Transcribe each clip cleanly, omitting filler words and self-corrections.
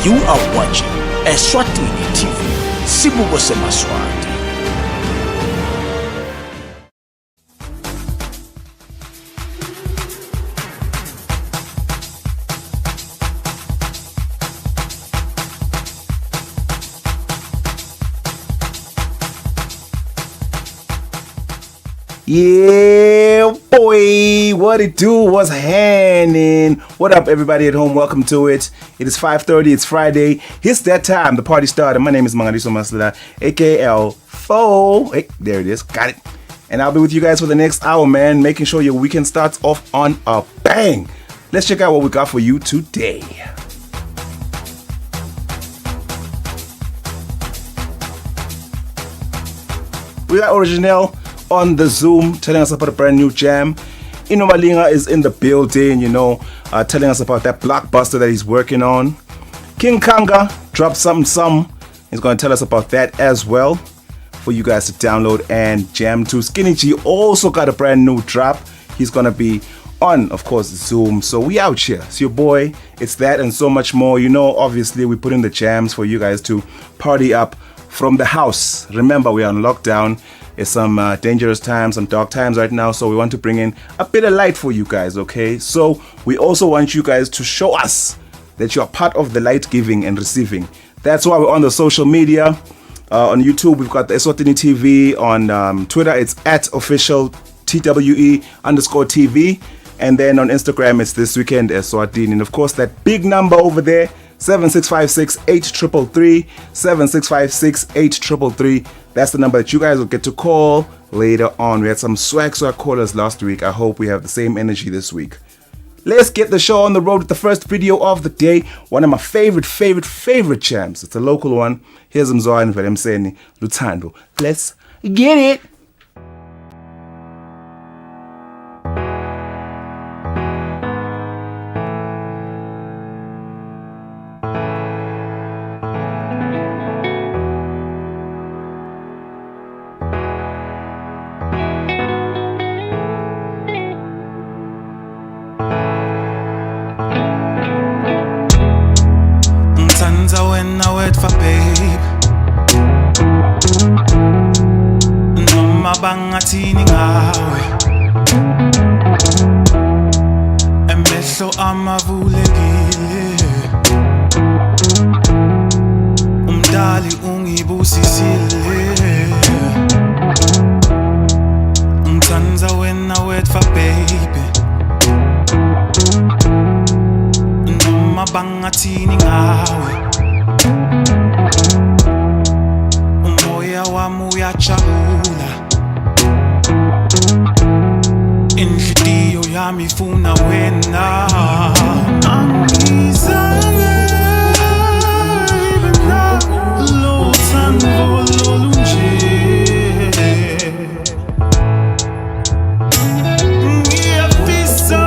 You are watching Eswatini TV, Sibuko Semaswati. Yeah, boy, what it do? What's happening? What up, everybody at home? Welcome to it. It is 5:30. It's Friday. It's that time. The party started. My name is Mangaliso Masla, aka Fo. Hey, there it is. Got it. And I'll be with you guys for the next hour, man, making sure your weekend starts off on a bang. Let's check out what we got for you today. We got Original on the Zoom telling us about a brand new jam. Inomalinga is in the building, telling us about that blockbuster that he's working on. King Kanga dropped something. He's going to tell us about that as well for you guys to download and jam to. Skinny G also got a brand new drop. He's going to be on, of course, Zoom. So we out here. It's your boy. It's that and so much more. Obviously, we put in the jams for you guys to party up from the house. Remember, we are on lockdown. It's some dangerous times, some dark times right now, so we want to bring in a bit of light for you guys, okay? So we also want you guys to show us that you are part of the light giving and receiving. That's why we're on the social media. On YouTube, we've got the Eswatini TV. On Twitter, it's @official_TWE_TV. And then on Instagram, it's This Weekend Eswatini. And of course, that big number over there, 7656-8333, 7656-8333. That's the number that you guys will get to call later on. We had some swag callers last week. I hope we have the same energy this week. Let's get the show on the road with the first video of the day. One of my favorite jams. It's a local one. Here's Mzwani Velemseni Lutando. Let's get it. When I wait for babe Noma bangathini ngawe Emehlo amavulekile Umdali ungibusisile Ngithanza when I wait for baby Noma bangathini ngawe Umoya wami uyajabula Inhliziyo yami ifuna wena Angizange ibina lo thando lolunje Ngiyafisa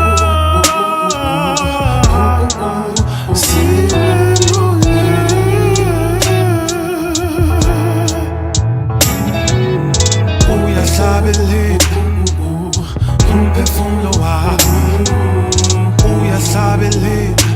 umphefumulo wami uyahlabeleka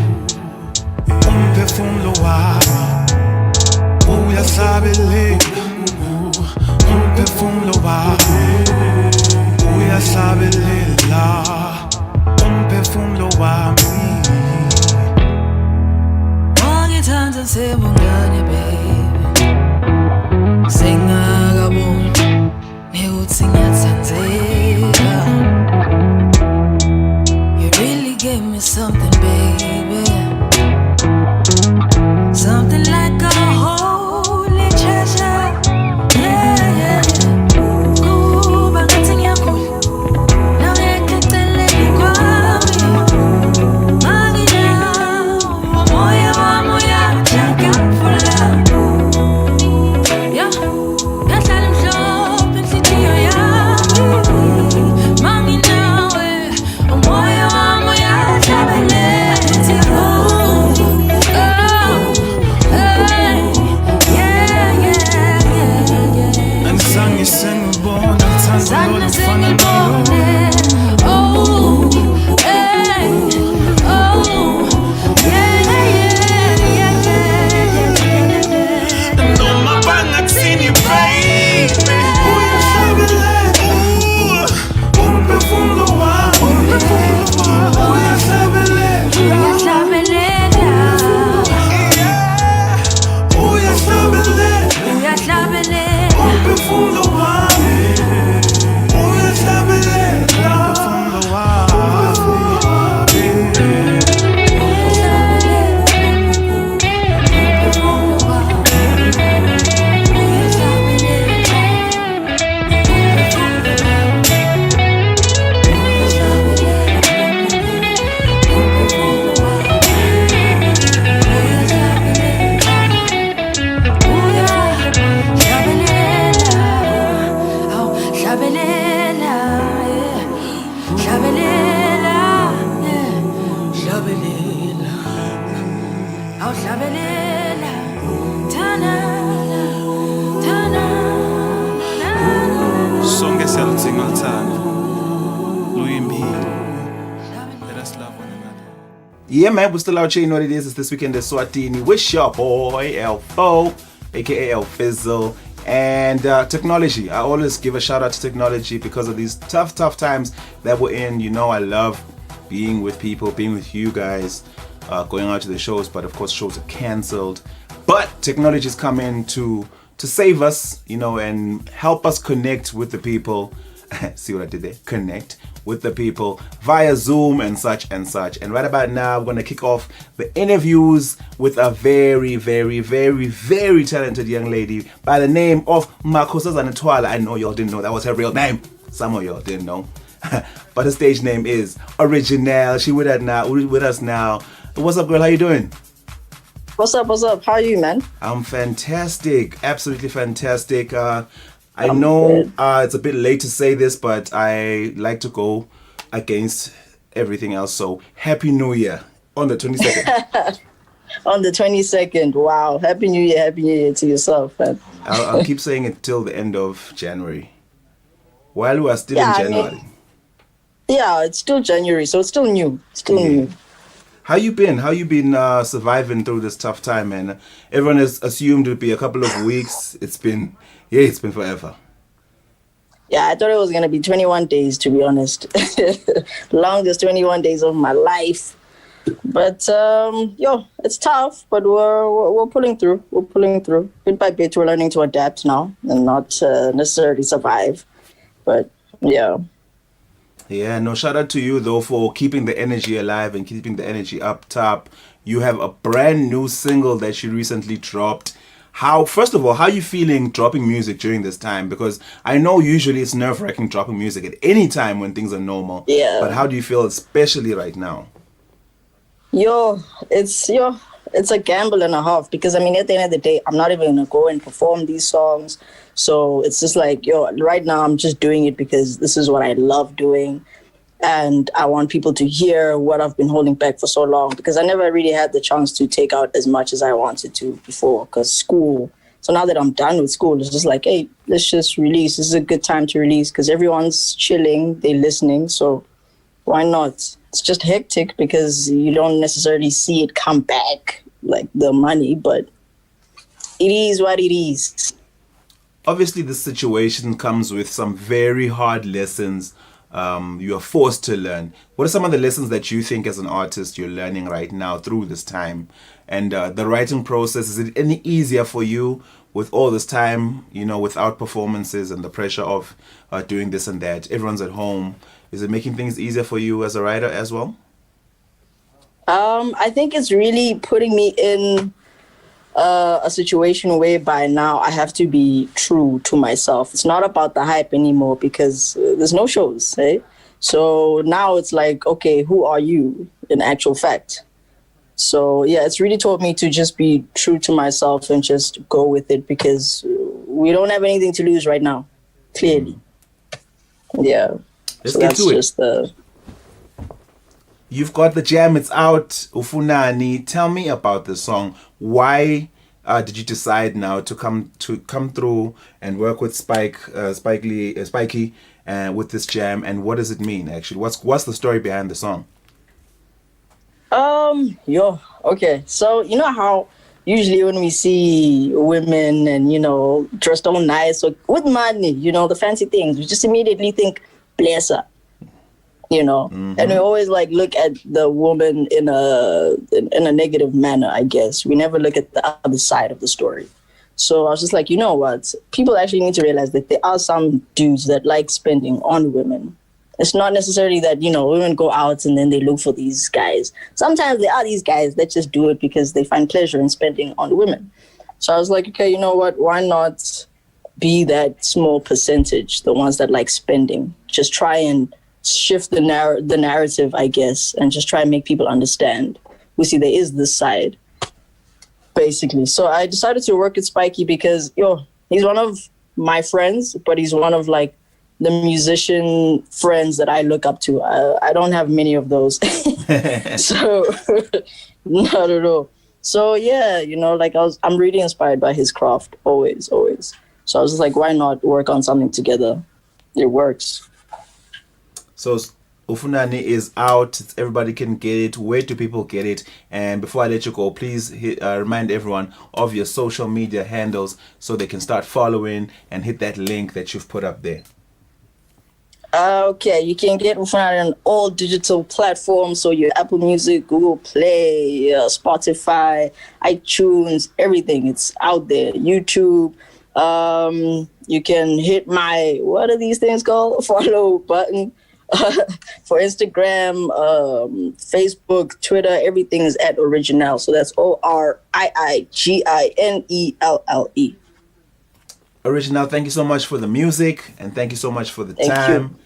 uthando luyimpilo. Let us love one another. Yeah, man, we're still out here. You know what it is. It's this weekend in Eswatini with your boy Elfo, aka El Fizzle. And technology. I always give a shout out to technology because of these tough times that we're in. You know, I love being with people, being with you guys, going out to the shows. But of course, shows are cancelled. But technology has come in to save us, you know, and help us connect with the people. See what I did there? Connect with the people via Zoom and such and such. And right about now, we're going to kick off the interviews with a very talented young lady by the name of Makhosazana Twala. I know y'all didn't know that was her real name. Some of y'all didn't know. But her stage name is Original. She with us now. What's up, girl? How you doing? What's up? How are you, man? I'm fantastic. Absolutely fantastic. I know it's a bit late to say this, but I like to go against everything else. So, Happy New Year on the 22nd. On the 22nd. Wow. Happy New Year to yourself, man. I'll keep saying it till the end of January. While we are still in January. It's still January, so it's still new. New. How you been surviving through this tough time, man? Everyone has assumed it'd be a couple of weeks. It's been forever. Yeah, I thought it was going to be 21 days, to be honest. Longest 21 days of my life. But, it's tough, but we're pulling through. Bit by bit, we're learning to adapt now and not necessarily survive. But, yeah. Yeah, no, shout out to you, though, for keeping the energy alive and keeping the energy up top. You have a brand new single that you recently dropped. First of all, how are you feeling dropping music during this time? Because I know usually it's nerve-wracking dropping music at any time when things are normal. Yeah. But how do you feel, especially right now? It's a gamble and a half because, I mean, at the end of the day, I'm not even going to go and perform these songs. So it's just like, right now I'm just doing it because this is what I love doing. And I want people to hear what I've been holding back for so long because I never really had the chance to take out as much as I wanted to before because school. So now that I'm done with school, it's just like, hey, let's just release. This is a good time to release because everyone's chilling, they're listening. So why not? It's just hectic because you don't necessarily see it come back like the money, but it is what it is. Obviously, this situation comes with some very hard lessons you are forced to learn. What are some of the lessons that you think as an artist you're learning right now through this time? And the writing process, is it any easier for you with all this time, without performances and the pressure of doing this and that? Everyone's at home. Is it making things easier for you as a writer as well? I think it's really putting me in a situation whereby now I have to be true to myself. It's not about the hype anymore because there's no shows, eh? So now it's like, okay, who are you in actual fact? So yeah, it's really taught me to just be true to myself and just go with it because we don't have anything to lose right now, clearly. Yeah. Let's get to it. You've got the jam, it's out, Ufunani. Tell me about the song. Why did you decide now to come through and work with Spiky, with this jam, and what does it mean actually? What's the story behind the song? Okay. So you know how usually when we see women and dressed all nice or with money, the fancy things, we just immediately think bless her. And we always look at the woman in a negative manner, I guess. We never look at the other side of the story. So I was just like, you know what? People actually need to realize that there are some dudes that like spending on women. It's not necessarily that, women go out and then they look for these guys. Sometimes there are these guys that just do it because they find pleasure in spending on women. So I was like, okay, you know what? Why not be that small percentage, the ones that like spending? Just try and shift the narrative, I guess, and just try and make people understand. We see there is this side, basically. So I decided to work with Spiky because, he's one of my friends, but he's one of the musician friends that I look up to. I don't have many of those. So, not at all. So yeah, I'm really inspired by his craft, always. So I was just like, why not work on something together? It works. So Ufunani is out. Everybody can get it. Where do people get it? And before I let you go, please remind everyone of your social media handles so they can start following and hit that link that you've put up there. Okay, you can get Ufunani on all digital platforms. So your Apple Music, Google Play, Spotify, iTunes, everything. It's out there. YouTube. You can hit my, what are these things called? Follow button. For Instagram, Facebook, Twitter, everything is at Original. So that's ORIIGINELLE. Original, thank you so much for the music and thank you so much for the time.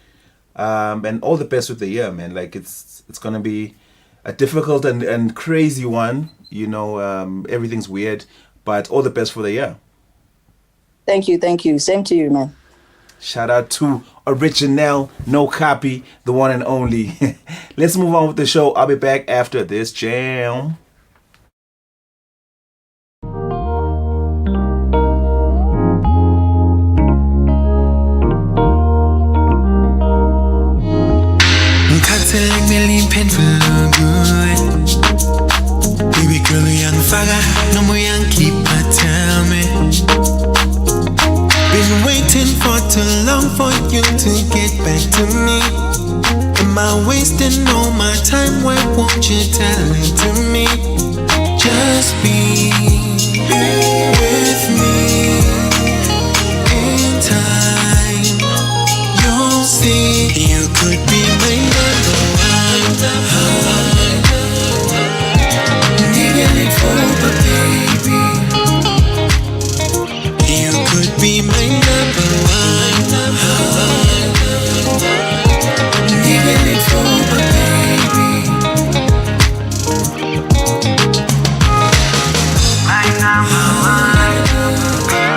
And all the best with the year, man. Like it's gonna be a difficult and crazy one. You know, everything's weird, but all the best for the year. Thank you. Same to you, man. Shout out to Original, no copy, the one and only. Let's move on with the show. I'll be back after this jam. Like million painful good. Baby girl, young fagger, no more young keeper, tell me. Been waiting for too long for you to get back to me. Am I wasting all my time? Why won't you tell it to me? Just be with me. In time, you'll see you could be my number one. Needing it for the baby. You could be my number one. Needing it for the baby. My number one.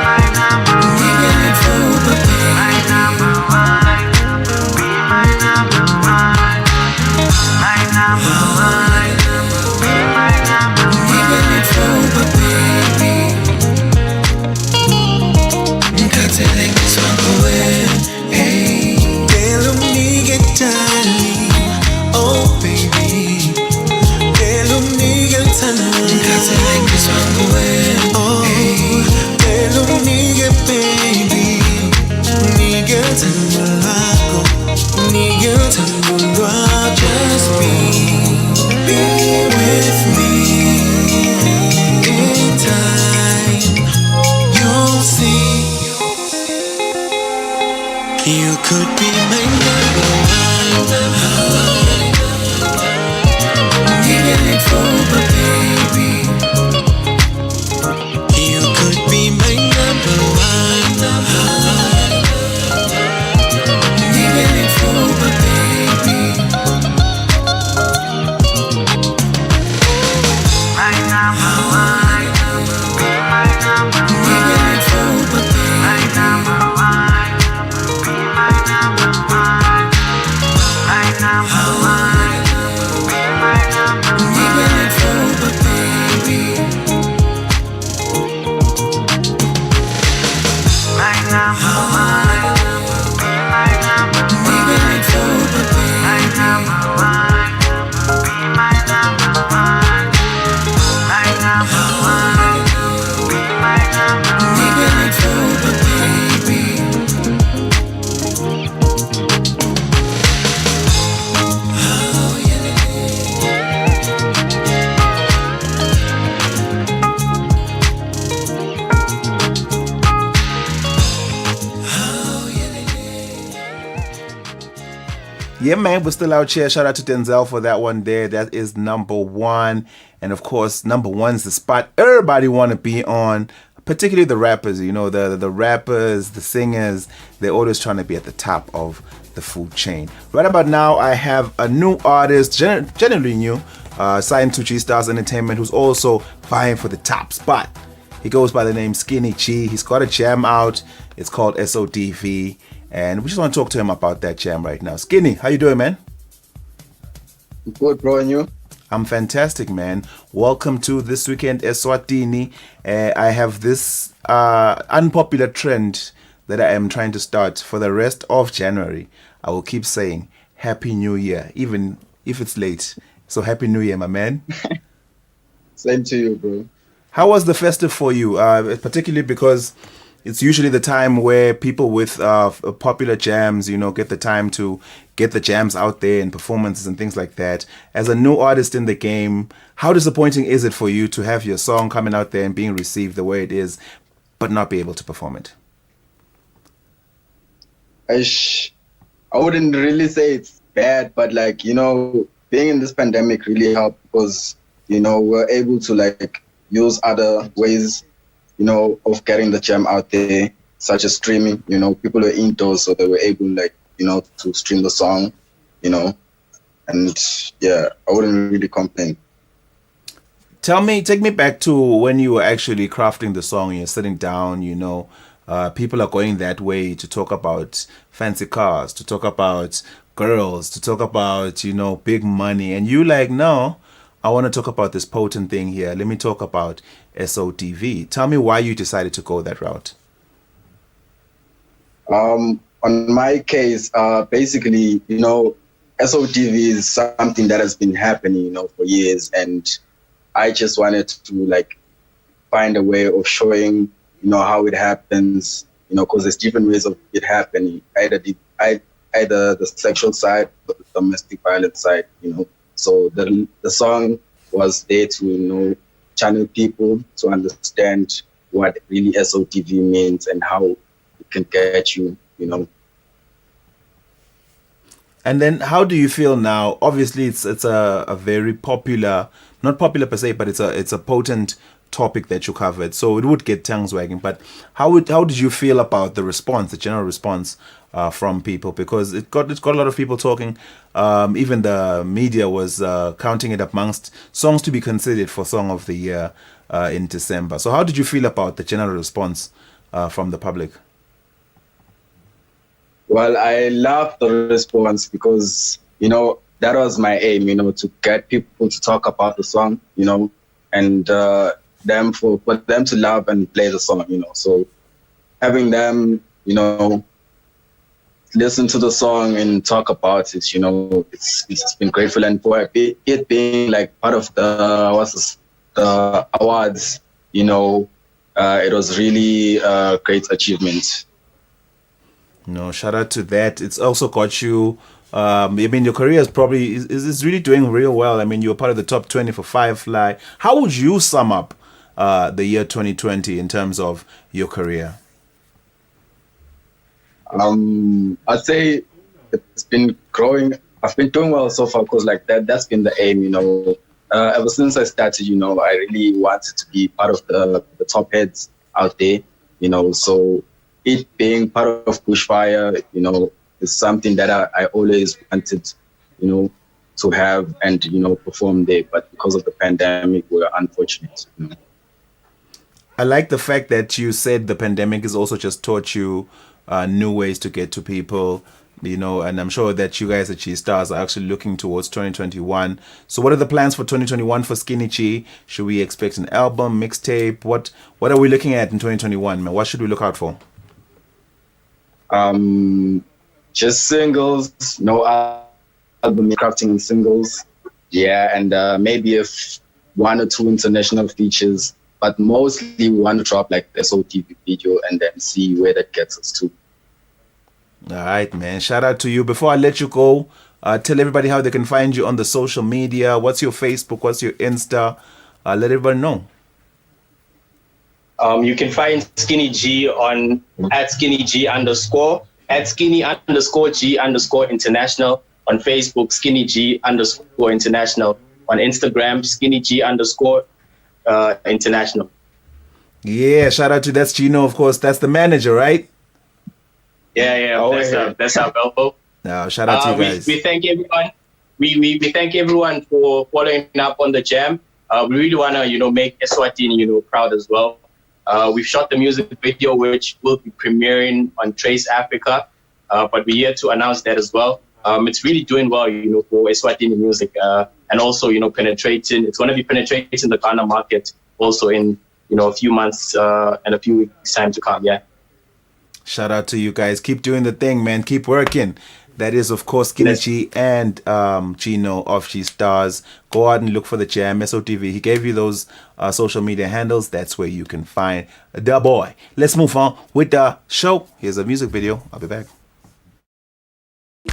My number one. Needing it for the baby. My number one. Be my number one. My number one. Be my number one. Needing it for the baby. Got it like this one away. Hey, tell me get darling. Oh baby, tell me get darling. Got it like this one away. Oh, tell me get baby. Nigga tango, nigga tango. Just be with me. In time, you'll see. You could be my number one. Needing it for the baby. You could be my number one. Needing it for the baby. My number one. My number one. Needing it for the baby. My number one. My number one. My number one. My number one. Needing it for the baby. My number one. My number one. Needing it for the baby. My number one. My number one. My number one. My number one. Needing it for the baby. Yeah, man, we're still out here. Shout out to Denzel for that one there. That is number one. And of course, number one's the spot everybody want to be on, particularly the rappers. You know, the rappers, the singers, they're always trying to be at the top of the food chain. Right about now, I have a new artist, generally new, signed to G Stars Entertainment, who's also vying for the top spot. He goes by the name Skinny G. He's got a jam out. It's called SODV. And we just want to talk to him about that jam right now. Skinny, how you doing, man? Good, bro, and you? I'm fantastic, man. Welcome to This Weekend Eswatini. I have this unpopular trend that I am trying to start for the rest of January. I will keep saying Happy New Year, even if it's late. So Happy New Year, my man. Same to you, bro. How was the festive for you? Particularly because it's usually the time where people with popular jams, get the time to get the jams out there and performances and things like that. As a new artist in the game, how disappointing is it for you to have your song coming out there and being received the way it is, but not be able to perform it? I wouldn't really say it's bad, but being in this pandemic really helped because, we're able to use other ways, of getting the jam out there, such as streaming. People were indoors, so they were able to stream the song, and yeah, I wouldn't really complain. Take me back to when you were actually crafting the song. You're sitting down, people are going that way to talk about fancy cars, to talk about girls, to talk about, big money. And you no, I want to talk about this potent thing here. Let me talk about SOTV. Tell me why you decided to go that route. On my case, basically, SOTV is something that has been happening, for years. And I just wanted to find a way of showing, how it happens, because there's different ways of it happening, either the sexual side or the domestic violence side, So the song was there to, channel people to understand what really SOTV means and how it can get you, And then how do you feel now? Obviously, it's a very popular, not popular per se, but it's a potent topic that you covered, so it would get tongues wagging. But how did you feel about the response, the general response from people? Because it got a lot of people talking. Even the media was counting it amongst songs to be considered for Song of the Year in December. So how did you feel about the general response from the public? Well, I love the response because that was my aim, to get people to talk about the song, and for them to love and play the song, So having them, listen to the song and talk about it, it's been grateful. And for it being part of the awards, it was really a great achievement. Shout out to that. It's also got you. Your career is really doing real well. You were part of the top 20 for Firefly. How would you sum up the year 2020 in terms of your career? I'd say it's been growing. I've been doing well so far because that's been the aim, ever since I started, I really wanted to be part of the top heads out there, so it being part of Bushfire, is something that I always wanted, to have and, perform there. But because of the pandemic, we're unfortunate. I like the fact that you said the pandemic has also just taught you new ways to get to people, and I'm sure that you guys at G Stars are actually looking towards 2021. So what are the plans for 2021 for Skinny G? Should we expect an album, mixtape? What are we looking at in 2021, man? What should we look out for? Just singles, no album, crafting singles. Yeah, and maybe if one or two international features, but mostly we want to drop the SOTV video and then see where that gets us to. All right, man. Shout out to you. Before I let you go, tell everybody how they can find you on the social media. What's your Facebook? What's your Insta? Let everybody know. You can find Skinny G on @SkinnyG_, @Skinny_G_ international on Facebook, Skinny G _international on Instagram, Skinny G _international. Yeah, shout out to that's Gino, of course. That's the manager, right? Yeah. That's our elbow. Shout out to you guys. We thank everyone. We thank everyone for following up on the jam. We really want to make Eswatini proud as well. We've shot the music video, which will be premiering on Trace Africa, but we're here to announce that as well. It's really doing well, for Eswatini music, and also, penetrating. It's going to be penetrating the Ghana market also in, a few months and a few weeks time to come. Yeah. Shout out to you guys. Keep doing the thing, man. Keep working. That is, of course, Kinichi and Gino of G Stars. Go out and look for the Jam, SOTV. He gave you those social media handles. That's where you can find the boy. Let's move on with the show. Here's a music video. I'll be back.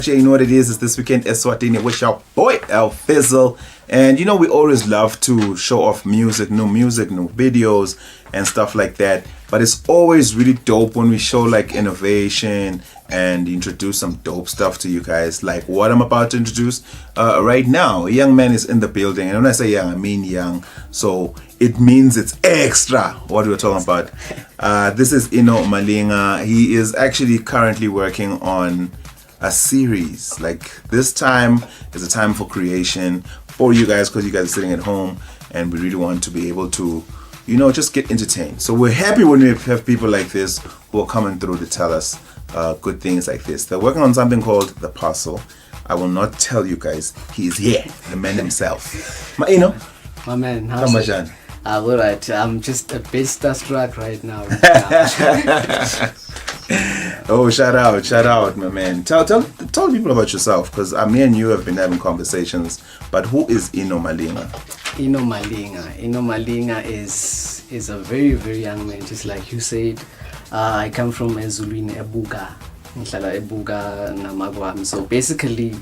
You know what it is? It's this weekend, Eswatini with your boy, El Fizzle. And you know, we always love to show off new videos and stuff like that. But it's always really dope when we show like innovation and introduce some dope stuff to you guys, like what I'm about to introduce right now. A young man is in the building, and when I say young, I mean young, so it means it's extra what we're talking about. This is Ino Malinga. He is actually currently working on a series. Like, this time is a time for creation for you guys, because you guys are sitting at home and we really want to be able to, you know, just get entertained. So we're happy when we have people like this who are coming through to tell us good things like this. They're working on something called The Parcel. I will not tell you guys. He's here, the man himself. My man, how's it? All right. I'm just a bit starstruck right now. Oh, shout out, my man. Tell people about yourself, because me and you have been having conversations. But who is Ino Malinga? Ino Malinga is a very, very young man, just like you said. I come from Eswatini, Ebuga, Namagwam. So basically,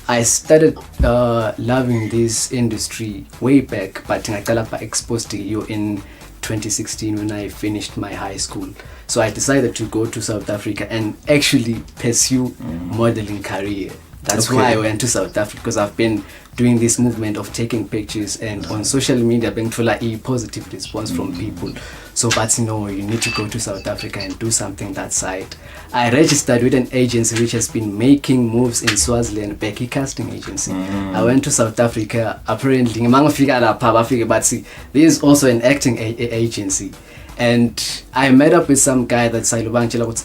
I started loving this industry way back, but I exposed to you in 2016 when I finished my high school. So I decided to go to South Africa and actually pursue modeling career. That's why I went to South Africa, because I've been doing this movement of taking pictures, and on social media being told a positive response from people. So but you need to go to South Africa and do something that side. I registered with an agency which has been making moves in Swaziland, Becky Casting Agency. I went to South Africa, apparently, but see, there is also an acting agency. And I met up with some guy that said,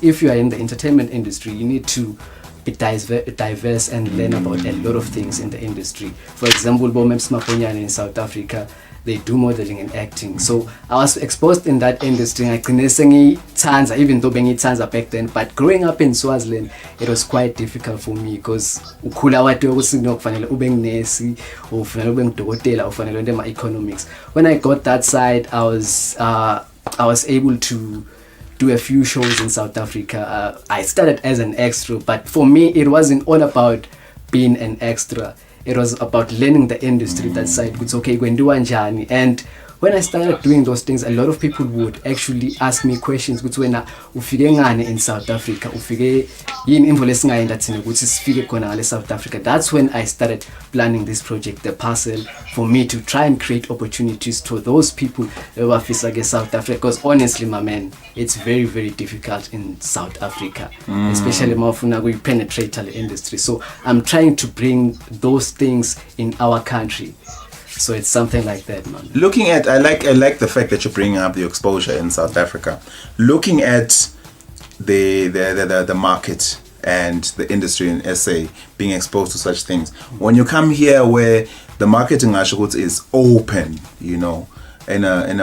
if you are in the entertainment industry, you need to be diverse and learn about a lot of things in the industry. For example, Bomeps Maponyane in South Africa, they do modeling and acting. So I was exposed in that industry. Even though being Tanza back then, but growing up in Swaziland, it was quite difficult for me, because economics. When I got that side, I was able to do a few shows in South Africa. I started as an extra, but for me, it wasn't all about being an extra. It was about learning the industry, that side. It's okay, go and do anjani. And when I started doing those things, a lot of people would actually ask me questions. In South Africa, South Africa. That's when I started planning this project, The Parcel, for me to try and create opportunities to those people who are facing South Africa. Because honestly, my man, it's very, very difficult in South Africa, especially when we penetrate the industry. So I'm trying to bring those things in our country. So it's something like that, man. Looking at, I like the fact that you're bringing up the exposure in South Africa. Looking at the market and the industry in SA being exposed to such things. When you come here, where the marketing is open, in a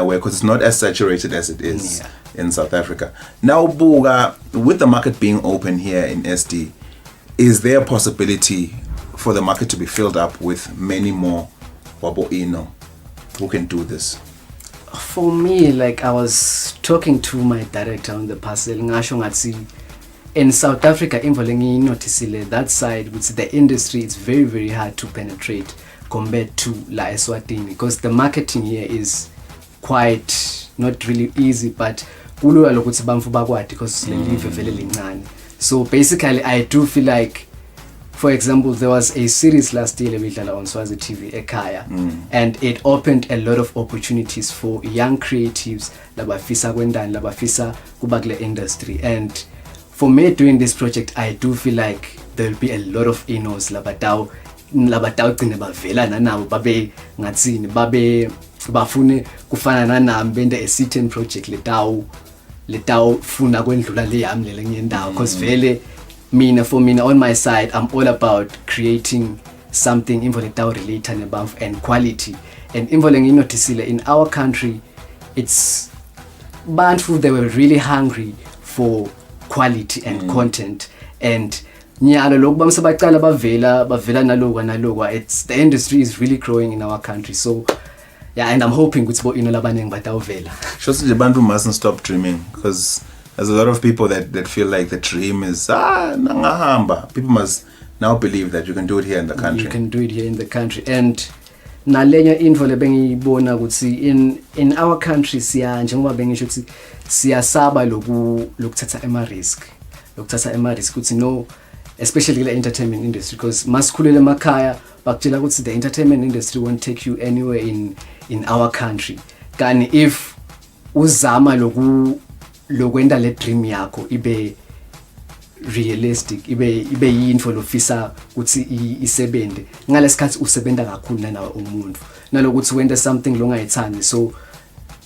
way, because it's not as saturated as it is in South Africa. Now, Buga, with the market being open here in SD, is there a possibility for the market to be filled up with many more Wabo Ino who can do this? For me, like, I was talking to my director on The Parcel, in South Africa, that side, which the industry, it's very, very hard to penetrate compared to La Eswatini, because the marketing here is quite not really easy, but so basically I do feel like, for example, there was a series last year on Swazi TV, Ekaya, and it opened a lot of opportunities for young creatives, labafisa kwenda and labafisa kubagle industry. And for me doing this project, I do feel like there will be a lot of Inos labatao kune bavela nanawo babe ngatsini babe bafune kufana nanami bende a certain project letawo funa kwendlula le yami le ngendawo, because vele for me on my side, I'm all about creating something related above and quality. And in our country, it's Bantu, they were really hungry for quality and content. And nyalo lokhu bamsebaqala bavela nalokwa it's the industry is really growing in our country, so yeah, and I'm hoping ukuthi bo ino labanengi batawuvela. Shows the bantu mustn't stop dreaming, because there's a lot of people that feel like the dream is nangahamba. People must now believe that you can do it here in the country. You can do it here in the country. And nalenye info lebengiyibona ukuthi in our country siya njengoba bengisho ukuthi siyasaba lokuthatha risk ukuthi no, especially the entertainment industry, because masikhulele emakhaya bakutshela ukuthi the entertainment industry won't take you anywhere in our country. Kani if uzama lokwenda le dream yakho ibe realistic, ibe yinfo lofisa ukuthi isebende ngalesikhathi usebenda kakhulu nanawe umuntu nalokuthi wenda something longayithandi. So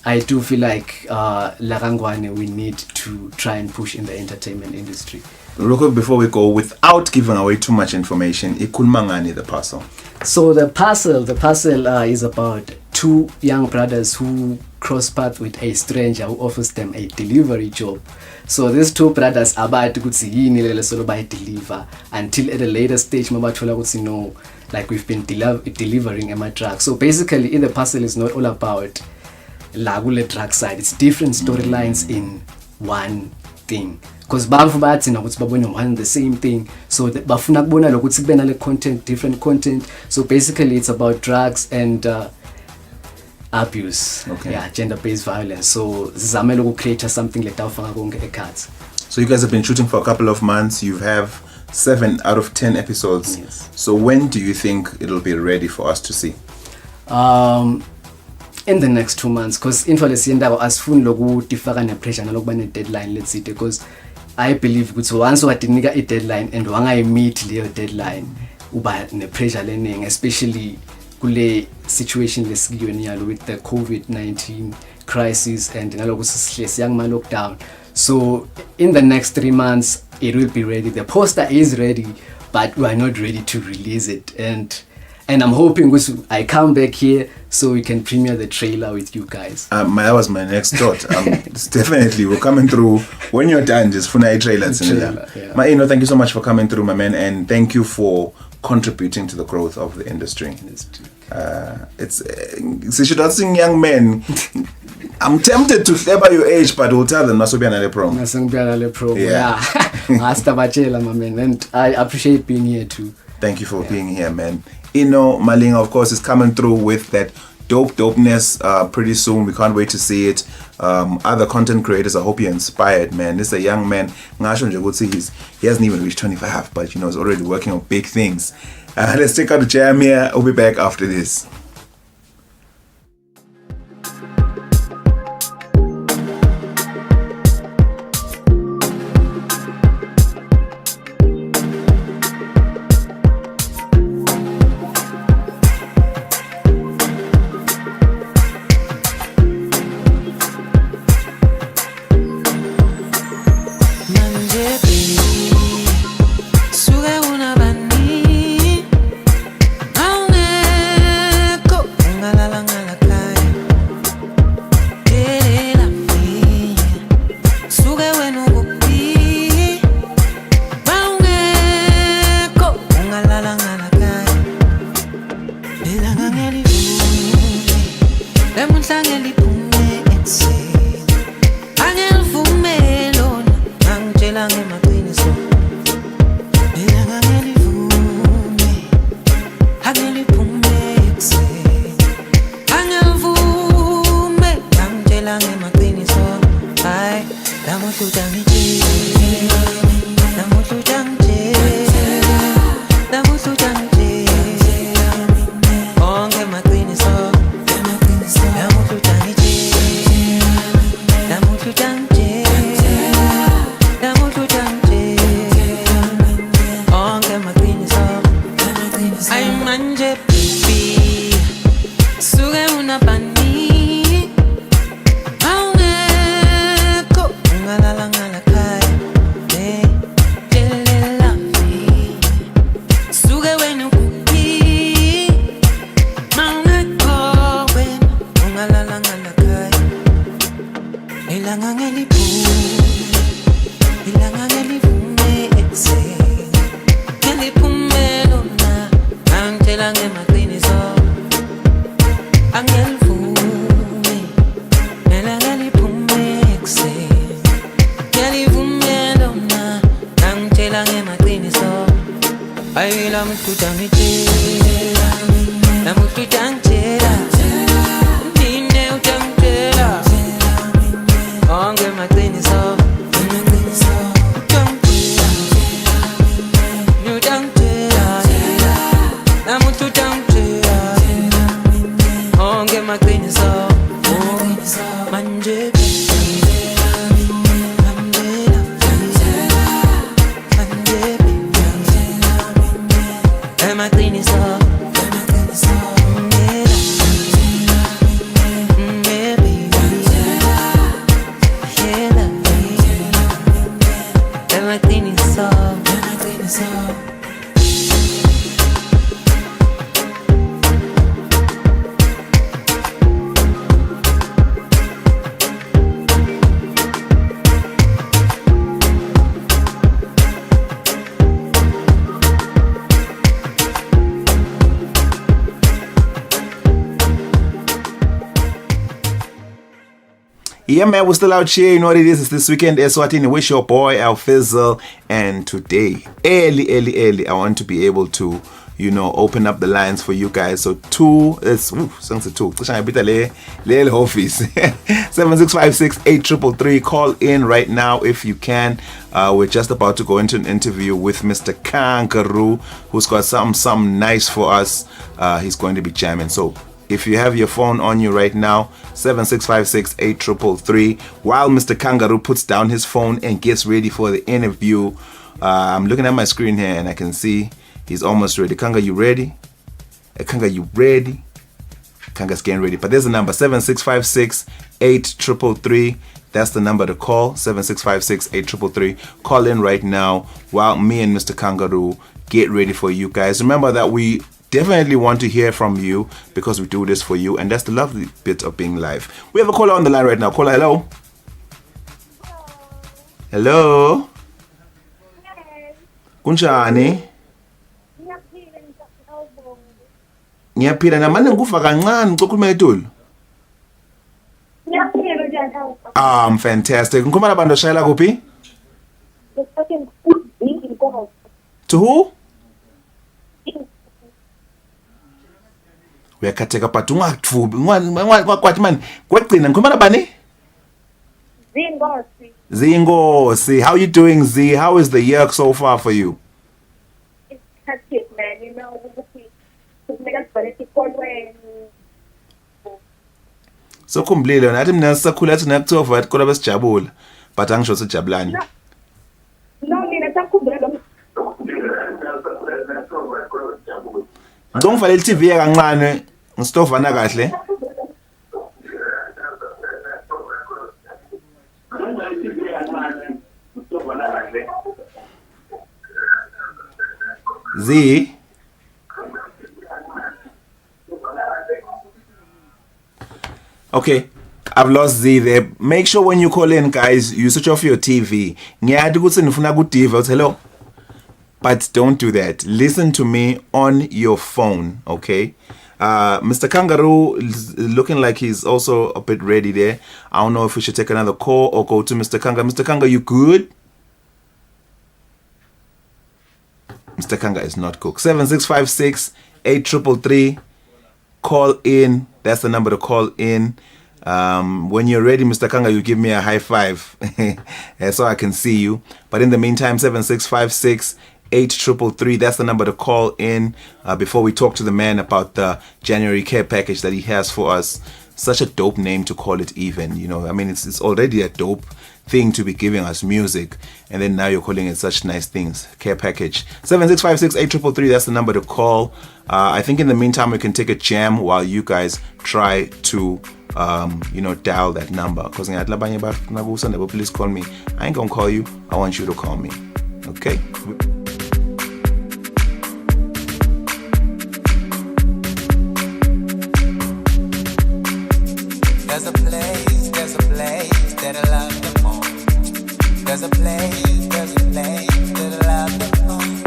I do feel like Larangwane, we need to try and push in the entertainment industry. Real quick before we go, without giving away too much information, ikhuluma the parcel. So the parcel is about two young brothers who cross path with a stranger who offers them a delivery job. So these two brothers about ukuthi yini lele solo deliver until at a later stage mabathola ukuthi no, like we've been delivering a truck. So basically in the parcel is not all about lagule drug side, it's different storylines in one thing, because bavu bathina ukuthi babone one the same thing, so bafuna kubona lokuthi kube nale content, different content. So basically it's about drugs and abuse, gender-based violence. So zizamele ukukreate something like tawufaka konke ekhaya. So you guys have been shooting for a couple of months. You have 7 out of 10 episodes. Yes. So when do you think it'll be ready for us to see? In the next 2 months, because info lesiyendako asifuni lokuthi faka ne-pressure nalokuba ne-deadline, let's say, because I believe ukuthi once wadinika i-deadline and wangayi-meet leyo deadline uba ne-pressure leningi, especially kule situation lesikuyona yalo with the COVID-19 crisis and nalokuthi sihlezi kuma-lockdown. So in the next 3 months it will be ready. The poster is ready, but we are not ready to release it, and I'm hoping I come back here so we can premiere the trailer with you guys. That was my next thought. It's definitely, we're coming through. When you're done, just for a trailer. Yeah. Maino, thank you so much for coming through, my man, and thank you for contributing to the growth of the industry. It's young men. I'm tempted to flavor your age, but we'll tell them not to be another prom. Yeah. My man, and I appreciate being here too. Thank you for being here, man. Malinga, of course, is coming through with that dopeness pretty soon. We can't wait to see it. Other content creators, I hope you're inspired, man. This is a young man. He hasn't even reached 25, but he's already working on big things. Let's take out the jam here. We'll be back after this. Angitshela ngemaqiniso angelivume nelanga liphume ekuseni ngiyalivumela uma angitshela ngemaqiniso ayila mtuta ngitshela namututa ngitshela nine utangitshela onke maqiniso Yeah, man, we're still out here. You know what it is? It's this weekend, Eswatini. Wish your boy, Al Fizzle. And today, early, I want to be able to, you know, open up the lines for you guys. So it's 2. Office 7656-8333. Call in right now if you can. We're just about to go into an interview with Mr. Kangaroo, who's got something nice for us. He's going to be jamming. So if you have your phone on you right now, 7656-8333. While Mr. Kangaroo puts down his phone and gets ready for the interview, I'm looking at my screen here and I can see he's almost ready. Kanga, you ready? Kanga, you ready? Kanga's getting ready. But there's a number, 7656-8333. That's the number to call, 7656-8333. Call in right now while me and Mr. Kangaroo get ready for you guys. Remember that we definitely want to hear from you because we do this for you, and that's the lovely bit of being live. We have a caller on the line right now. Caller, hello. Hello. Kunjani? Ngiyaphila namane ngufa kancane ngicokuma etulu. I'm fantastic. Ngikhuluma nabantu oshayela kuphi? To who? Uyakhatheka but ungathubi kwathi mani kwegcina ngikhuluma nabani? Zingosi. How you doing, Z? How is the year so far for you? It's hectic, man. You know, so kumblile nathi mina sisakhula athi nakuthiwa vat kodwa besijabula but angisho sijabulani. No, mina sakhumbula ngizongivalela iTV kancane ngistovana kahle. Z. Okay, I've lost Z there. Make sure when you call in, guys, you switch off your TV. Ngiyadi ukuthi nifuna ku-TV, hello. But don't do that. Listen to me on your phone, okay? Mr. Kangaroo is looking like he's also a bit ready there. I don't know if we should take another call or go to Mr. Kanga. Mr. Kanga, you good? Mr. Kanga is not cooked. 7656-8333. Call in. That's the number to call in. When you're ready, Mr. Kanga, you give me a high five so I can see you. But in the meantime, 7656-8333. That's the number to call in before we talk to the man about the January care package that he has for us. Such a dope name to call it even, you know. I mean, it's already a dope thing to be giving us music, and then now you're calling it such nice things. Care package. 7656-8333. That's the number to call. I think in the meantime we can take a jam while you guys try to dial that number. Because please call me. I ain't gonna call you. I want you to call me. Okay. There's a place that I love the most. There's a place that I love the most.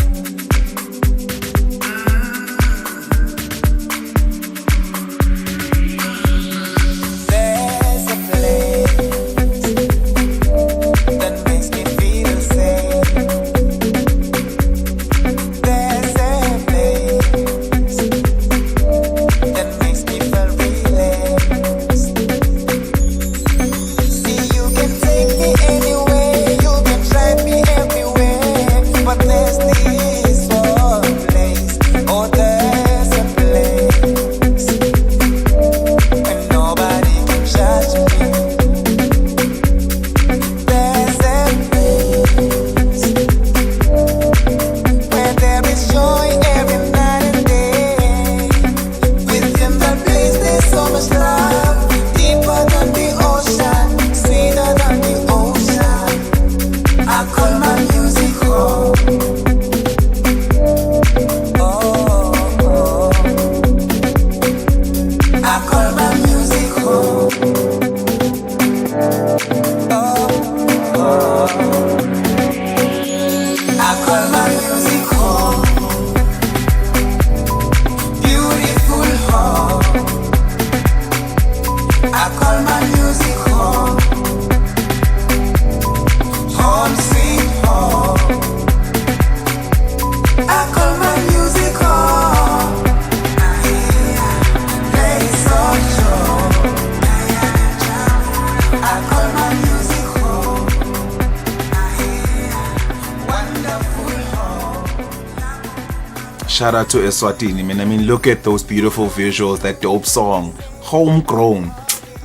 Shout out to Eswatini, man. I mean, look at those beautiful visuals, that dope song, homegrown.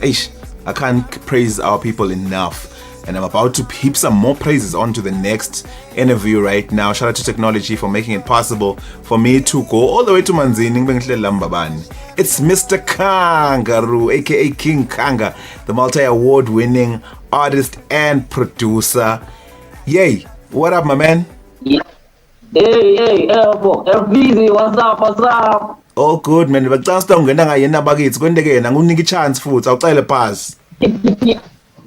Eish, I can't praise our people enough. And I'm about to heap some more praises onto the next interview right now. Shout out to technology for making it possible for me to go all the way to Manzini. It's Mr. Kangaroo, aka King Kanga, the multi-award winning artist and producer. Yay, what up, my man? Hey, FBZ, what's up? All good, man. Bacasta ungena ngayena bakithi kwendeke na ngunike chance futhi awucele pass.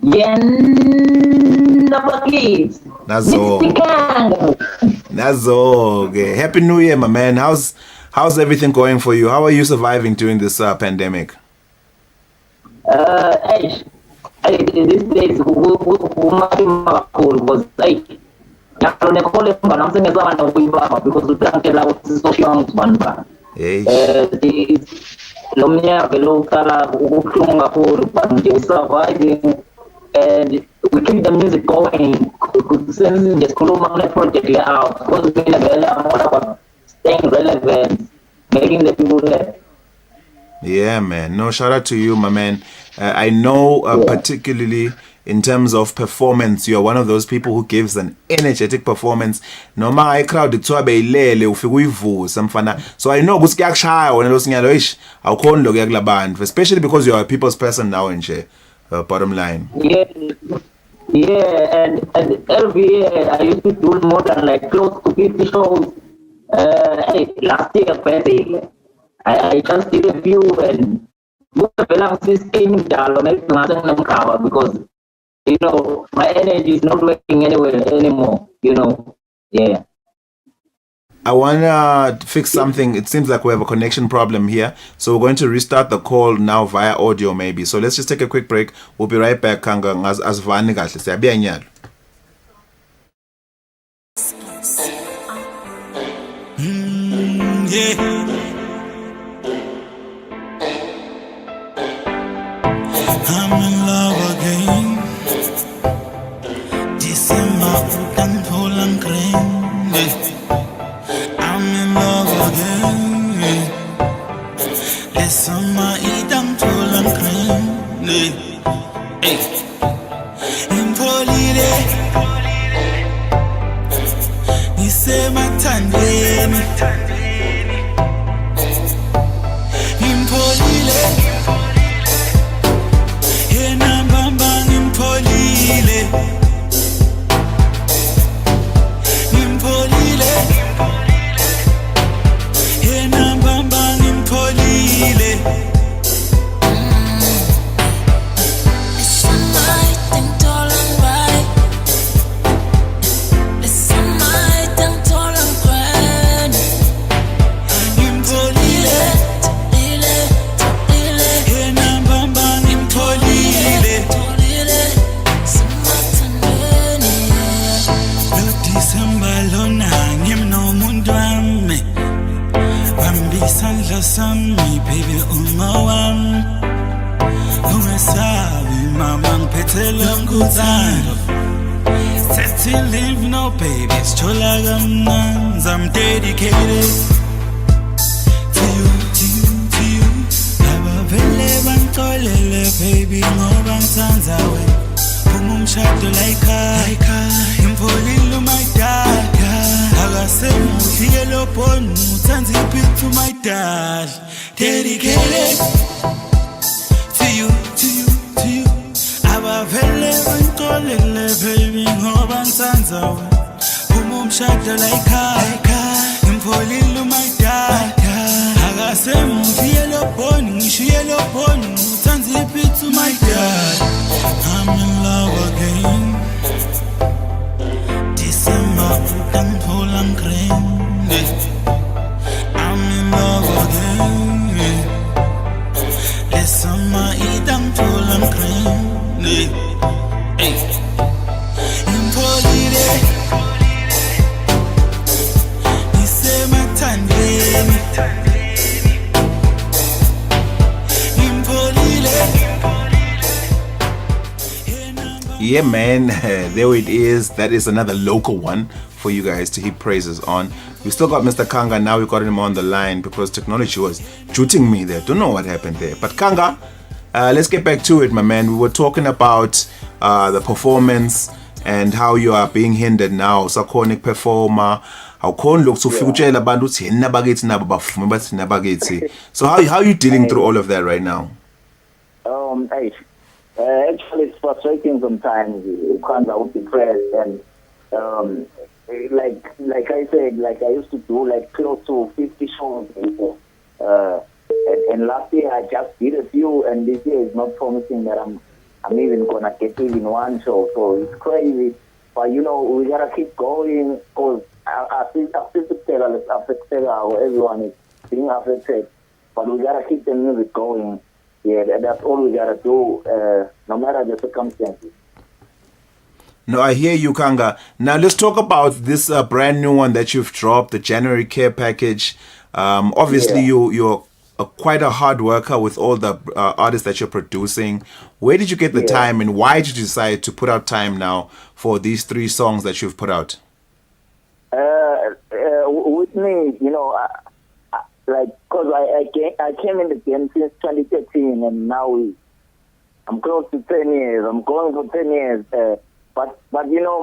Yena bakithi. Nazo. Okay. Happy New Year, my man. How's everything going for you? How are you surviving during this pandemic? These days was like because we can't get out social one. Lo mnyaka lo kala ukuhlungu kakhulu but nje we surviving and we keep the music going. Since just khuluma kule project le out because we are staying relevant, making the people there. Yeah, man. No, shout out to you, my man. I know particularly in terms of performance, you are one of those people who gives an energetic performance. Noma I crowd ithiwa beyilele ufika uyivusa mfana. So I know ukuthi kuyakushaya wena lo sinyalo ish awukhoni lo kuyakula bantu, especially because you are a people's person now nje. Bottom line. Yeah, and every year I used to do more than like close to 50 shows. Last year, basically, I just did a few and because you know my energy is not working anywhere anymore. Yeah. I wanna fix something. It seems like we have a connection problem here, so we're going to restart the call now via audio, maybe. So let's just take a quick break. We'll be right back. Kanga as vani kahle siyabuya nyalo. I'm in love again. December utang pulang keren. I'm in love again. December itang pulang keren. Impolile. Nisema tandeni. Impolile. Sami baby umawam ungesabi mama ngiphethe ngikuthando Sathi leave no baby sithola kamnanzi I'm dedicated to you abavele bangixolele baby ngoba ngithanda wena umshado like impolilo my dad akasemuhle lo bonu uthanda iphi to my dad dedicated to you abavele bangixolele baby ngoba ngithanda wena umshado like impolilo my dad akasemuhle lo bonu ngishiye lo bonu uthanda iphi to my dad I'm in love again. December utang pulang keren. I'm in love again. December itang pulang keren. Impolile. Nisema tandeni. Yeah, man, there it is. That is another local one for you guys to heap praises on. We still got Mr. Kanga. Now we got him on the line because technology was shooting me there. Don't know what happened there. But Kanga, let's get back to it, my man. We were talking about the performance and how you are being hindered now. Sakonic performer. How looks so future abantu So how are you dealing through all of that right now? Actually, it's frustrating sometimes. You can't be depressed, and like I said, like I used to do like close to 50 shows before. And last year I just did a few, and this year is not promising that I'm even gonna get even one show. So it's crazy, but you know we gotta keep going because I think affected how everyone is being affected, but we gotta keep the music going. Yeah, that's all we gotta do, no matter the circumstances. No, I hear you, Kanga. Now let's talk about this brand new one that you've dropped, the January Care Package. Obviously, you're quite a hard worker with all the artists that you're producing. Where did you get the time, and why did you decide to put out time now for these 3 songs that you've put out? With me, you know, because I came in the game since 2013, and now I'm close to 10 years. I'm going for 10 years. But you know,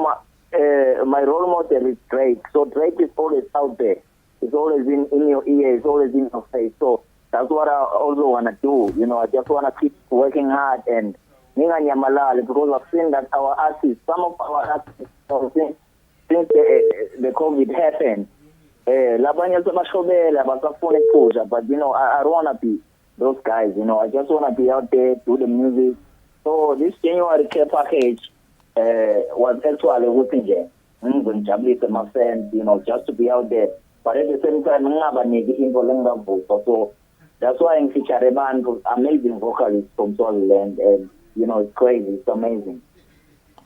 my role model is Drake. So Drake is always out there. It's always in your ear. It's always in your face. So that's what I also want to do. You know, I just want to keep working hard and because I've seen that our artists, some of our artists, since the COVID happened, but you know, I don't want to be those guys. You know, I just want to be out there, do the music. So this January Care Package was actually working my friends, you know, just to be out there. But at the same time, so that's why I'm featuring a band of amazing vocalists from Swaziland, and you know, it's crazy, it's amazing.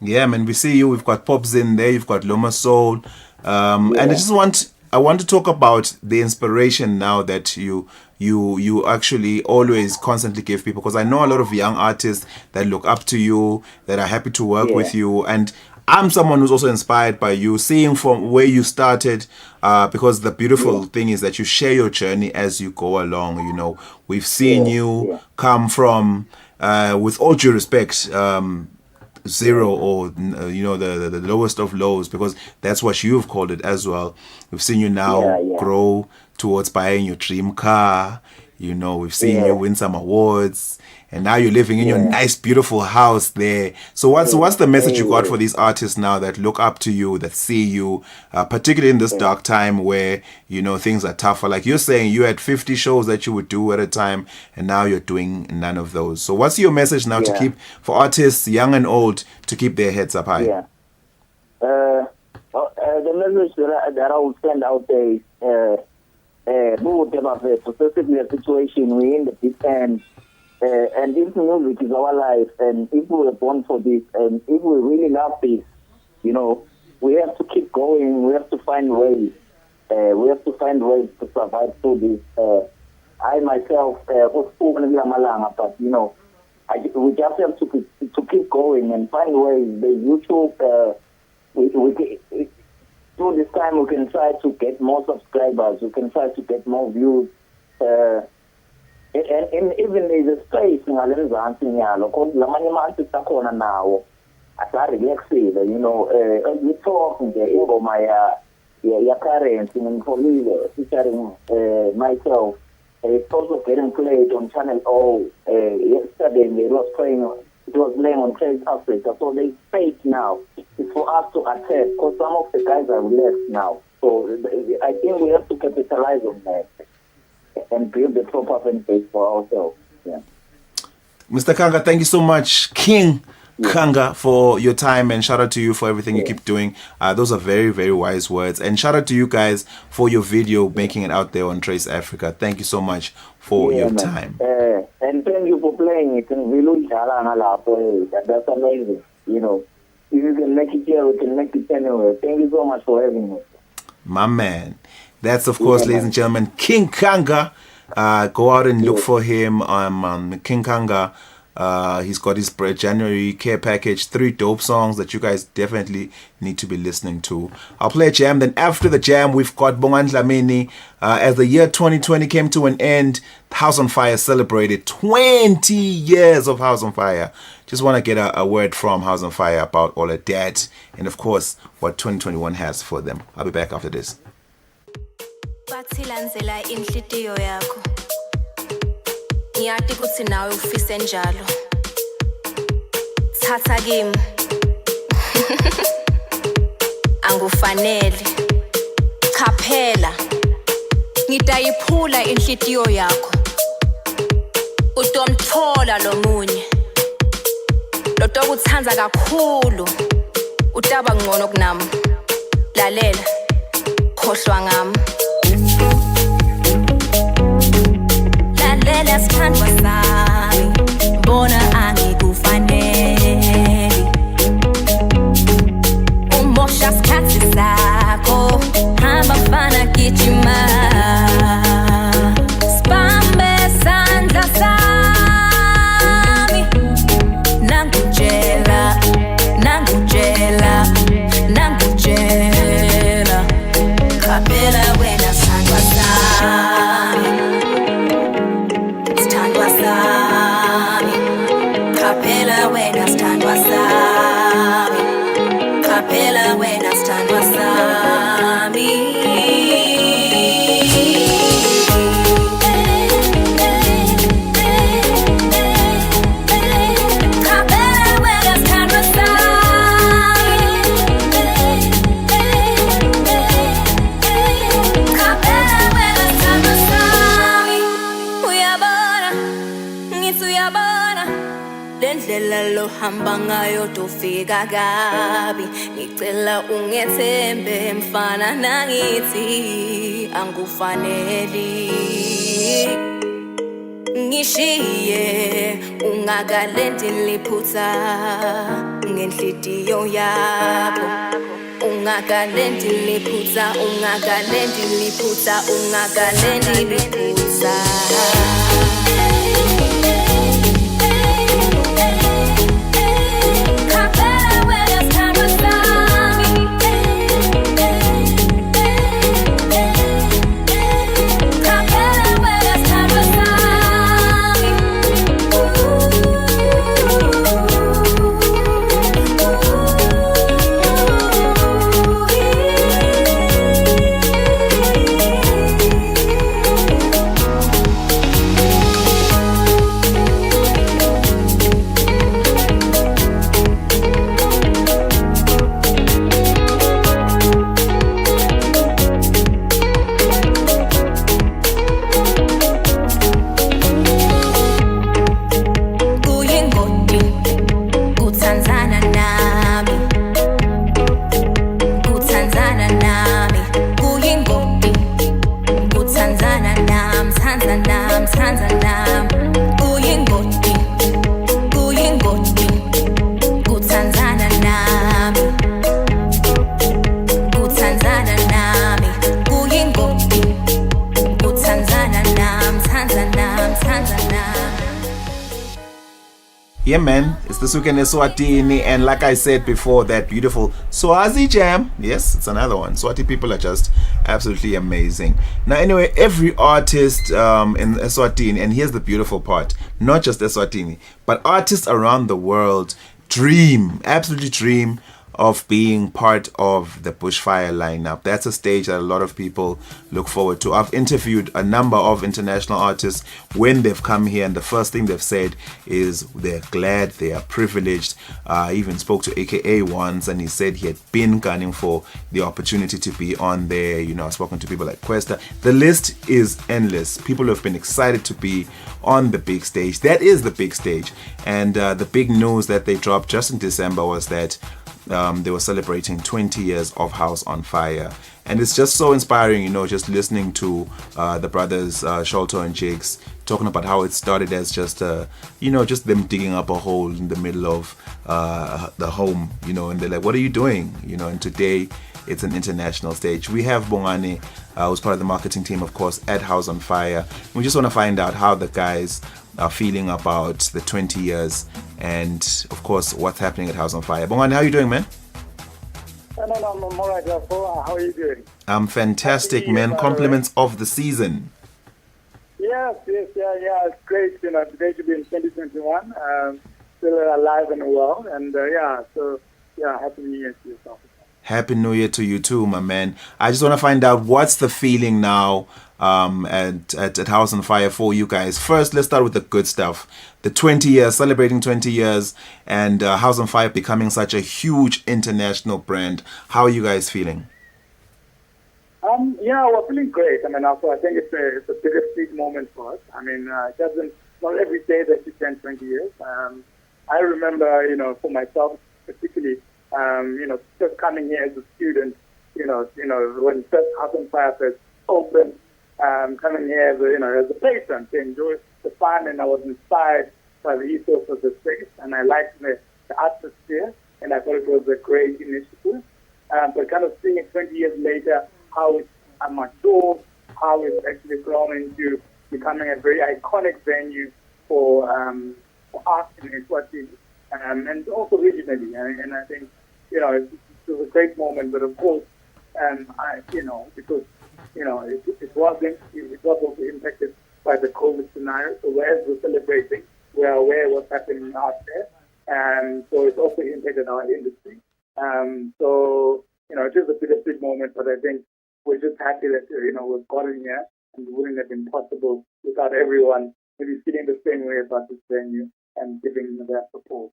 Yeah, man, we see you. We've got Pops in there. You've got Loma Soul, and I want to talk about the inspiration now that you actually always constantly give people, because I know a lot of young artists that look up to you, that are happy to work with you, and I'm someone who's also inspired by you, seeing from where you started, because the beautiful thing is that you share your journey as you go along. You know, we've seen you come from, with all due respect, zero, or you know, the lowest of lows, because that's what you've called it as well. We've seen you now grow towards buying your dream car. You know, we've seen you win some awards, and now you're living in your nice, beautiful house there. So what's the message you got for these artists now that look up to you, that see you, particularly in this dark time where, you know, things are tougher? Like you're saying, you had 50 shows that you would do at a time, and now you're doing none of those. So what's your message now to keep, for artists, young and old, to keep their heads up high? The message that I would send out there is, specifically a situation we're in the deep end, and this music is our life, and if we were born for this, and if we really love this, you know, we have to keep going. We have to find ways. We have to find ways to survive through this. I myself, but you know, we just have to keep going and find ways. The YouTube, through this time, we can try to get more subscribers. We can try to get more views. And even there's a space in Alenza, because Lamani Martin Sakona now, as I relax, you know, we talk in my parents, and for me, featuring myself. It's also getting played on Channel O. Yesterday, it was playing on Trace Africa. So they fake now. It's for us to attend, because some of the guys are left now. So I think we have to capitalize on that and build the proper fan base for ourselves. Yeah. Mr. Kanga, thank you so much, King Kanga, for your time, and shout out to you for everything you keep doing. Those are very, very wise words, and shout out to you guys for your video, making it out there on Trace Africa. Thank you so much for your time. And thank you for playing it. That's amazing. You know, if you can make it here, we can make it anywhere. Thank you so much for having me. My man. That's, of course, ladies and gentlemen, King Kanga. Go out and look for him on King Kanga He's got his January care package, 3 dope songs that you guys definitely need to be listening to. I'll play a jam. Then after the jam, we've got Bongan Dlamini. As the year 2020 came to an end, House on Fire celebrated 20 years of House on Fire. Just want to get a word from House on Fire about all of that, and of course, what 2021 has for them. I'll be back after this. Bathilandzela inhlitiyo yakho. Ngiyati ukuthi nawe ufise njalo. Thatha kimi. Angufanele. Qaphela. Ngitayiphula inhlitiyo yakho. Utomthola lo munye. Lo tokuthandza kakhulu. Utaba ngcono kunami. Lalela. Khohlwa ngami. Lalela sithandwa sami, bona angikufanele. Umosha sikhathi sakho, hamba mfana gijima. Sibambe sandla sami, nangutshela, nangutshela, nangutshela. Qaphela wena sithandwa sami. Kapela wena standwa sami. Kapela wena standwa sami. Lo hamba ngayo tofika kabi. Ngicela ungethembe mfana nangithi angufaneli. Ngishiye ungakalendi liphutha ngenhlitiyo yakho. Ungakalendi liphutha, ungakalendi liphutha, ungakalendi liphutha. Yeah, man, it's the Sukan Eswatini, and like I said before, that beautiful Swazi jam. Yes, it's another one. Swati people are just absolutely amazing. Now, anyway, every artist in Eswatini, and here's the beautiful part, not just Eswatini, but artists around the world dream, absolutely dream of being part of the Bushfire lineup. That's a stage that a lot of people look forward to. I've interviewed a number of international artists when they've come here, and the first thing they've said is they're glad, they are privileged. I even spoke to AKA once, and he said he had been gunning for the opportunity to be on there. You know, I've spoken to people like Questa. The list is endless. People who have been excited to be on the big stage. That is the big stage. And the big news that they dropped just in December was that they were celebrating 20 years of House on Fire, and it's just so inspiring, you know, just listening to the brothers Sholto and Jakes talking about how it started as just you know, just them digging up a hole in the middle of the home, you know, and they're like, what are you doing, you know? And today it's an international stage. We have Bongani, who's part of the marketing team, of course, at House on Fire. We just want to find out how the guys are feeling about the 20 years and, of course, what's happening at House on Fire. Bongani, how are you doing, man? No, I'm all right, Jafo. How are you doing? I'm fantastic, man. Compliments of the season. Yes, yeah. It's great. It's great to be in 2021. Still alive and well. And Happy New Year to yourself. Happy New Year to you too, my man. I just want to find out what's the feeling now at House on Fire for you guys. First, let's start with the good stuff. The 20 years, celebrating 20 years, and House on Fire becoming such a huge international brand. How are you guys feeling? We're feeling great. I think it's a bittersweet moment for us. It doesn't, not every day that you turn 20 years. I remember, for myself particularly, just coming here as a student, when first House on Fire first opened, coming here as a patron to enjoy the fun, and I was inspired by the ethos of the space, and I liked the atmosphere, and I thought it was a great initiative. But kind of seeing it 20 years later, how it's matured, how it's actually grown into becoming a very iconic venue for art in Eswatini, and also regionally. And I think, it was a great moment, but of course, because, it was also impacted by the COVID scenario. So as we're celebrating, we're aware of what's happening out there. And so it's also impacted our industry. It is a bittersweet moment, but I think we're just happy that, we've gotten here, and it wouldn't have been possible without everyone maybe feeling the same way about this venue and giving their support.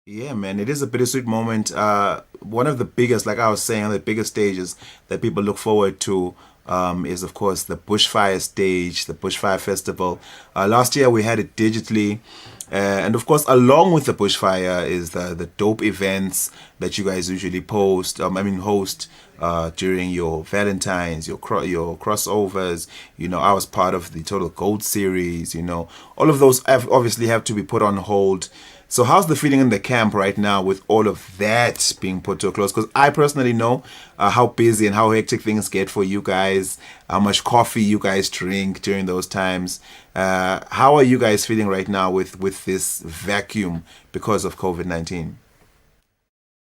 Yeah, man, it is a bittersweet moment. One of the biggest, like I was saying, the biggest stages that people look forward to is, of course, the Bushfire stage, the Bushfire Festival. Last year we had it digitally. And of course, along with the Bushfire is the dope events that you guys usually host during your Valentines, your crossovers. I was part of the Total Gold series. All of those obviously have to be put on hold. So how's the feeling in the camp right now with all of that being put to a close? Because I personally know how busy and how hectic things get for you guys, how much coffee you guys drink during those times. How are you guys feeling right now with this vacuum because of COVID-19?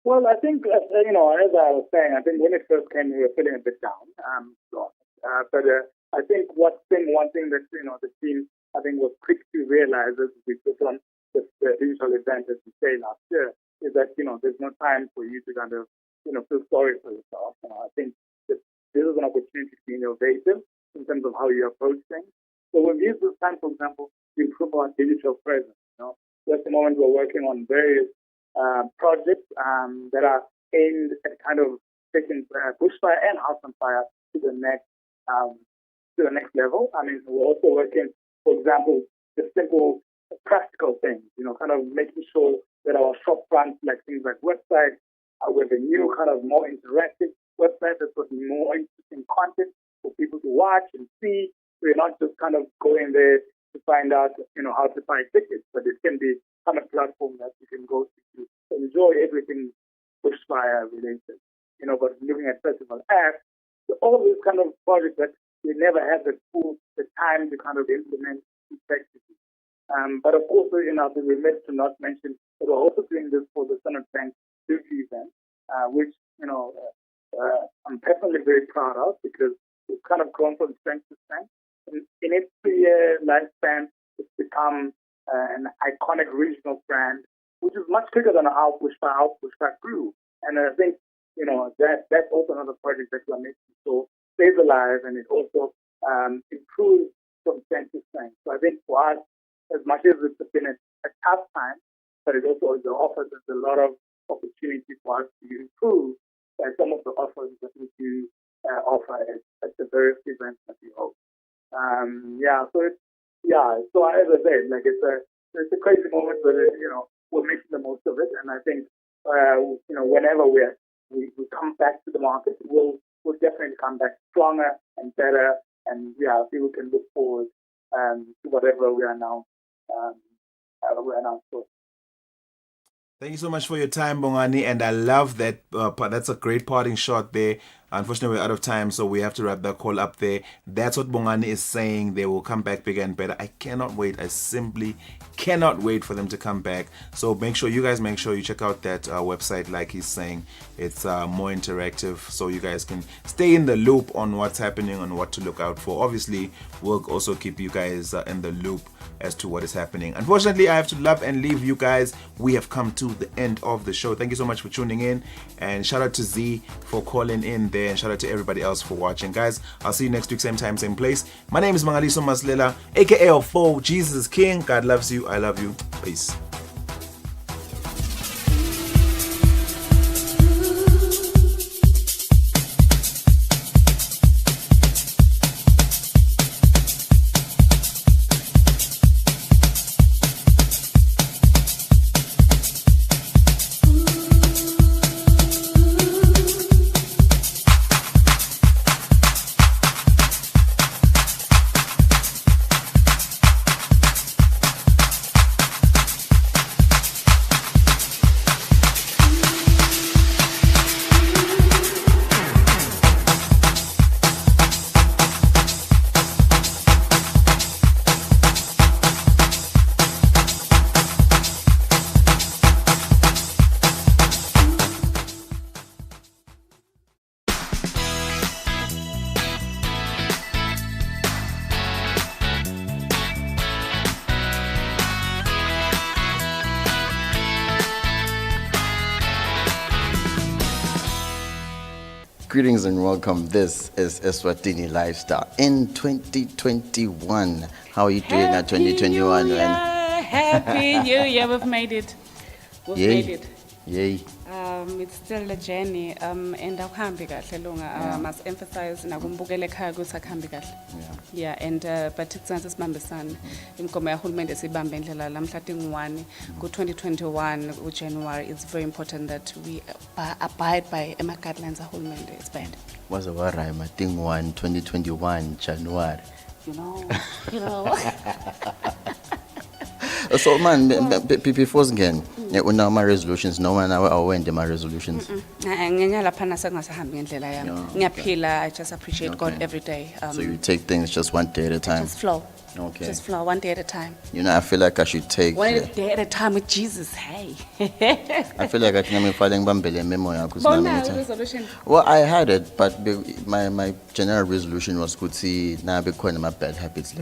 Well, I think, as I was saying, I think when it first came, we were feeling a bit down. But I think one thing that, the team, I think, was quick to realize as we took on the digital event, as we say last year, is that, there's no time for you to kind of, feel sorry for yourself. I think this is an opportunity to be innovative in terms of how you approach things. So we've used this time, for example, to improve our digital presence. So at the moment, we're working on various projects that are aimed at kind of taking Bushfire and House on Fire to the next level. We're also working, for example, the simple practical things, kind of making sure that our shop fronts, like things like websites, with a new kind of more interactive website that's got more interesting content for people to watch and see. We're not just kind of going there to find out, how to buy tickets, but it can be kind of platform that you can go to enjoy everything Bushfire related, but looking at festival apps, so all these kind of projects that we never had the time to kind of implement effectively. But of course, we remiss to not mention that we're also doing this for the Standard Bank Duty event, which, I'm personally very proud of because it's kind of grown from strength to strength. In its 3-year lifespan, it's become an iconic regional brand, which is much bigger than how Bushfire grew. And I think, that's also another project that we're making. So stays alive, and it also improves from strength to strength. So I think for us, as much as it's been a tough time, but it also offers us a lot of opportunity for us to improve some of the offerings that we do offer at the various events that we host. So as I said, it's a crazy moment, but we're making the most of it, and I think whenever we come back to the market, we'll definitely come back stronger and better, and people can look forward to whatever we are now for. Thank you so much for your time, Bongani, and I love that. That's a great parting shot there. Unfortunately, we're out of time, so we have to wrap the call up there. That's what Bongani is saying. They will come back bigger and better. I cannot wait. I simply cannot wait for them to come back. So make sure you check out that website, like he's saying. It's more interactive, so you guys can stay in the loop on what's happening and what to look out for. Obviously, we'll also keep you guys in the loop as to what is happening. Unfortunately, I have to love and leave you guys. We have come to the end of the show. Thank you so much for tuning in, and shout out to Z for calling in there, and shout out to everybody else for watching. Guys, I'll see you next week, same time, same place. My name is Mangaliso Maslela, aka L4. Jesus is King. God loves you. I love you. Peace. Greetings and welcome. This is Eswatini Lifestyle in 2021. How are you doing at 2021? Happy New Year. We've made it. We've made it. Yay. It's still a journey. And akuhambi kahle lunga. I must emphasize nakumbukele ekhaya ukuthi akuhambi kahle. Yeah, and but kusenza sibambisane. Imgomo yahulumende sibambe indlela lamhla tingu1 ku2021 uJanuary. It's very important that we abide by the guidelines of hulumende. It's bad. What's the word? I'm thing 1 2021 January. You know. So man, before again, una my resolutions, no one I went my resolutions. Ngenyala phana sengasahambi ngendlela yami. Ngiyaphila. I just appreciate God every day. So you take things just one day at a time. Just flow. Okay. Just flow one day at a time. You know, I feel like I should take one day at a time with Jesus. Hey. I feel like I can falling bambele memo resolution. Well, I had it, but my general resolution was to see na be my bad habits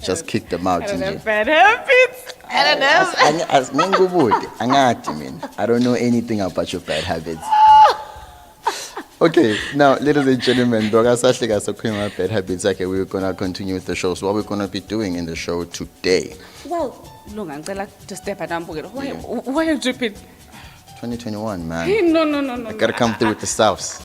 just kick them out. I don't have bad habits. I don't know. As I don't know anything about your bad habits. Okay, now, ladies and gentlemen, we're bad habits. Okay, we're gonna continue with the show. So, what we're gonna be doing in the show today? Well, look, I'm just step at why are you dripping? 2021, man. No. I gotta come through with the Souths.